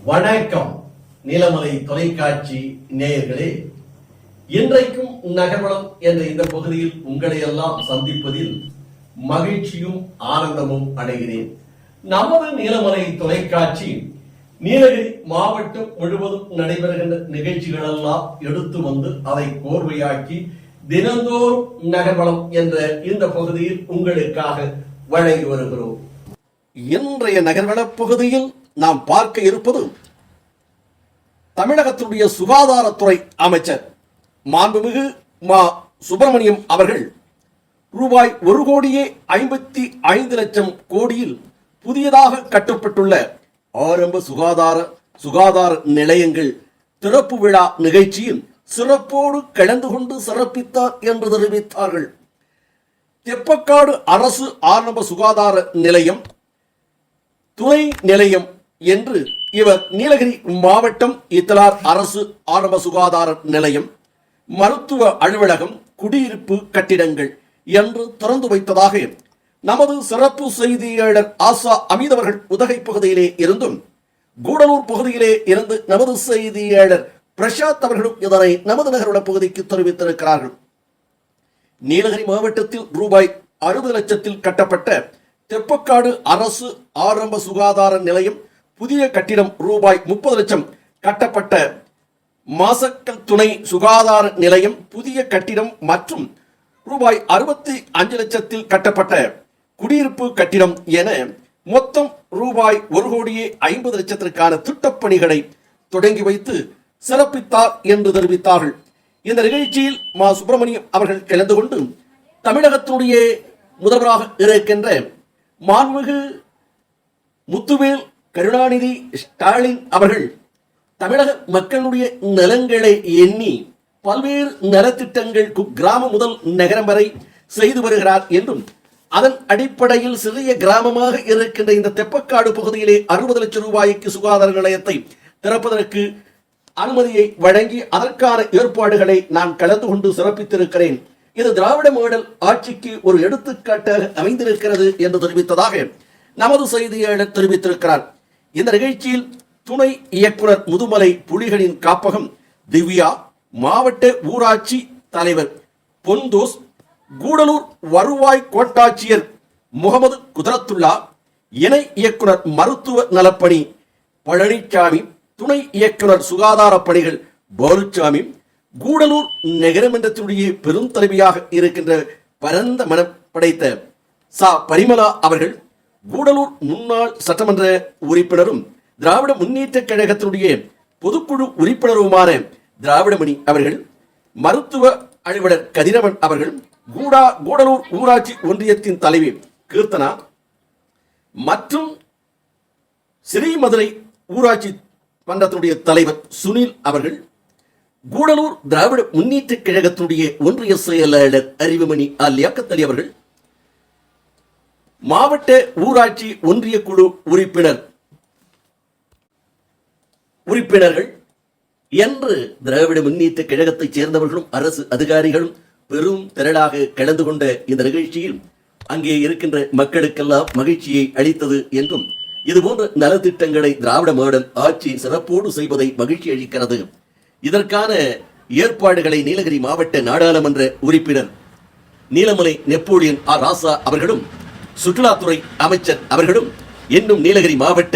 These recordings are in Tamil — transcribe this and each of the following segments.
வணக்கம் நீலமலை தொலைக்காட்சி நேயர்களே, இன்றைக்கும் நகர்வளம் என்ற இந்த பகுதியில் உங்களை எல்லாம் சந்திப்பதில் மகிழ்ச்சியும் ஆனந்தமும் அடைகிறேன். நமது நீலமலை தொலைக்காட்சி நீலகிரி மாவட்டம் முழுவதும் நடைபெறுகின்ற நிகழ்ச்சிகள் எல்லாம் எடுத்து வந்து அதை கோர்வையாக்கி தினந்தோறும் நகர்வளம் என்ற இந்த பகுதியில் உங்களுக்காக வழங்கி வருகிறோம். இன்றைய நகர்வள பகுதியில் நாம் பார்க்க இருப்பது தமிழகத்துடைய சுகாதாரத்துறை அமைச்சர் மாண்புமிகு மா சுப்பிரமணியம் அவர்கள் ரூபாய் 1,55,00,000 கோடியில் புதியதாக கட்டப்பட்டுள்ள ஆரம்ப சுகாதார நிலையங்கள் திறப்பு விழா நிகழ்ச்சியில் சிறப்போடு கலந்து கொண்டு சிறப்பித்தார் என்று தெரிவித்தார்கள். தெப்பக்காடு அரசு ஆரம்ப சுகாதார நிலையம், துணை நிலையம் என்று இவர் நீலகிரி மாவட்டம் இத்தலார் அரசு ஆரம்ப சுகாதார நிலையம், மருத்துவ அலுவலகம், குடியிருப்பு கட்டிடங்கள் என்று திறந்து வைத்ததாக நமது சிறப்பு செய்தியாளர் ஆசா அமீத் அவர்கள் உதகை பகுதியிலே இருந்தும், கூடலூர் பகுதியிலே இருந்து நமது செய்தியாளர் பிரசாத் அவர்களும் இதனை நமது நகரோட பகுதிக்கு தெரிவித்திருக்கிறார்கள். நீலகிரி மாவட்டத்தில் ரூபாய் 60 லட்சத்தில் கட்டப்பட்ட தெப்பக்காடு அரசு ஆரம்ப சுகாதார நிலையம், புதிய கட்டிடம் ரூபாய் 30 லட்சம் கட்டப்பட்ட மாசக்கல் துணை சுகாதார நிலையம், புதிய கட்டிடம் மற்றும் ரூபாய் 65 லட்சத்தில் கட்டப்பட்ட குடியிருப்பு கட்டிடம் என மொத்தம் ரூபாய் 1,50,00,000 திட்டப்பணிகளை தொடங்கி வைத்து சிறப்பித்தார் என்று தெரிவித்தார்கள். இந்த நிகழ்ச்சியில் மா சுப்பிரமணியம் அவர்கள் கலந்து கொண்டு தமிழகத்துடைய முதல்வராக இருக்கின்ற மாண்புமிகு முத்துவேல் கருணாநிதி ஸ்டாலின் அவர்கள் தமிழக மக்களுடைய நலன்களை எண்ணி பல்வேறு நலத்திட்டங்கள் கிராமம் முதல் நகரம் வரை செய்து வருகிறார் என்றும், அதன் அடிப்படையில் சிறிய கிராமமாக இருக்கின்ற இந்த தெப்பக்காடு பகுதியிலே 60 லட்சம் ரூபாய்க்கு சுகாதார நிலையத்தை திறப்பதற்கு அனுமதியை வழங்கி அதற்கான ஏற்பாடுகளை நான் கலந்து கொண்டு சிறப்பித்திருக்கிறேன். இது திராவிட மாடல் ஆட்சிக்கு ஒரு எடுத்துக்காட்டாக அமைந்திருக்கிறது என்று தெரிவித்ததாக நமது செய்தியாளர் தெரிவித்திருக்கிறார். இந்த நிகழ்ச்சியில் துணை இயக்குனர் முதுமலை புலிகளின் காப்பகம் திவ்யா, மாவட்ட ஊராட்சி தலைவர் பொன்தோஸ், கூடலூர் வருவாய் கோட்டாட்சியர் முகமது குதரத்துல்லா, இணை இயக்குனர் மருத்துவ நலப்பணி பழனிசாமி, துணை இயக்குனர் சுகாதார பணிகள் பாலுசாமி, கூடலூர் நகரமன்றத்தினுடைய பெரும் தலைவியாக இருக்கின்ற பரந்த மனம் படைத்த சா பரிமலா அவர்கள், கூடலூர் முன்னாள் சட்டமன்ற உறுப்பினரும் திராவிட முன்னேற்ற கழகத்தினுடைய பொதுக்குழு உறுப்பினருமான திராவிடமணி அவர்கள், மருத்துவ அலுவலர் கதிரவன் அவர்கள், கூடலூர் ஊராட்சி ஒன்றியத்தின் தலைவி கீர்த்தனா மற்றும் ஸ்ரீமதுரை ஊராட்சி மன்றத்தினுடைய தலைவர் சுனில் அவர்கள், கூடலூர் திராவிட முன்னேற்ற கழகத்தினுடைய ஒன்றிய செயலாளர் அறிவுமணி லியாக்கத் அலி அவர்கள், மாவட்ட ஊராட்சி ஒன்றிய குழு உறுப்பினர்கள் என்று திராவிட முன்னேற்ற கழகத்தைச் சேர்ந்தவர்களும் அரசு அதிகாரிகளும் பெரும் திரளாக கலந்து கொண்ட இந்த நிகழ்ச்சியில் அங்கே இருக்கின்ற மக்களுக்கெல்லாம் மகிழ்ச்சியை அளித்தது என்றும், இதுபோன்ற நலத்திட்டங்களை திராவிட மாடல் ஆட்சி சிறப்போடு செய்வதை மகிழ்ச்சி அளிக்கிறது. இதற்கான ஏற்பாடுகளை நீலகிரி மாவட்ட நாடாளுமன்ற உறுப்பினர் நீலமலை நெப்போலியன் ஆர் ராசா அவர்களும், சுற்றுலாத்துறை அமைச்சர் அவர்களும், இன்னும் நீலகிரி மாவட்ட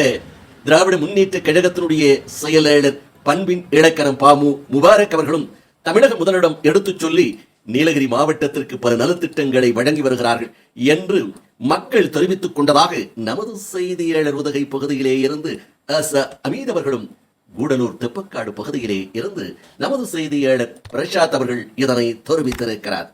திராவிட முன்னேற்ற கழகத்தினுடைய செயலாளர் பண்பின் இலக்கணம் பாமு முபாரக் அவர்களும் தமிழக முதலிடம் எடுத்துச் சொல்லி நீலகிரி மாவட்டத்திற்கு பல நலத்திட்டங்களை வழங்கி வருகிறார்கள் என்று மக்கள் தெரிவித்துக் கொண்டதாக நமது செய்தியாளர் உதகை பகுதியிலே இருந்து அமீத் அவர்களும், கூடலூர் தெப்பக்காடு பகுதியிலே இருந்து நமது செய்தியாளர் பிரசாத் அவர்கள் இதனை தெரிவித்திருக்கிறார்.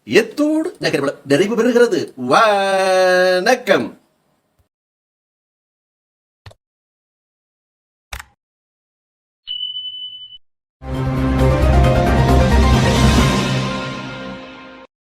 எத்தோடு நகர்வலம் நிறைவு பெறுகிறது. வணக்கம்.